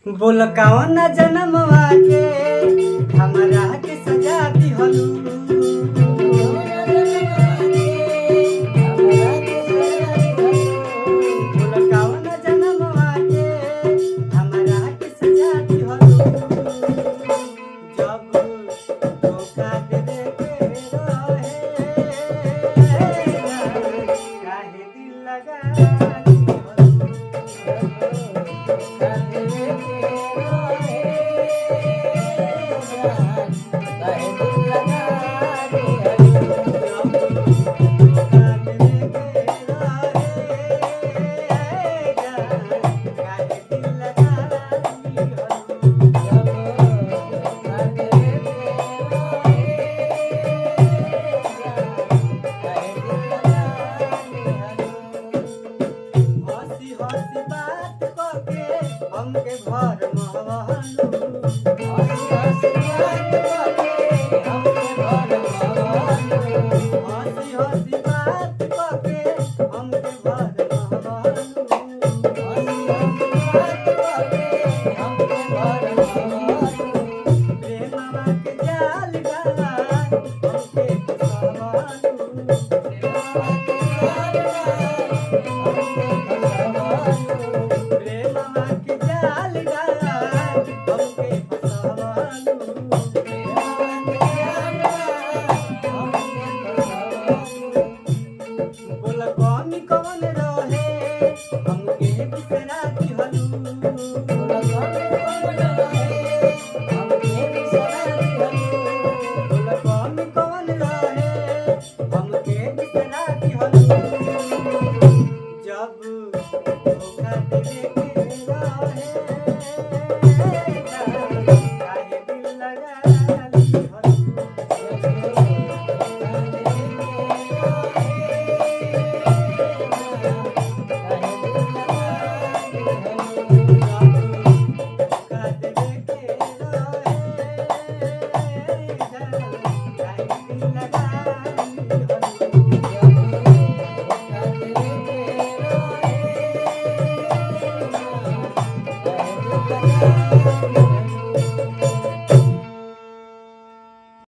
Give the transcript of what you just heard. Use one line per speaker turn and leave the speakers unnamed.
बोल कौन जनमवा के हमरा के सजा दिहलू। बोल कौन जनमवा के हमरा के सजा दिहलू। जब धोखा देवे के रहे काहे दिल लगा हमके घर बोल कौन रहे हमके बिसरा दिहलू।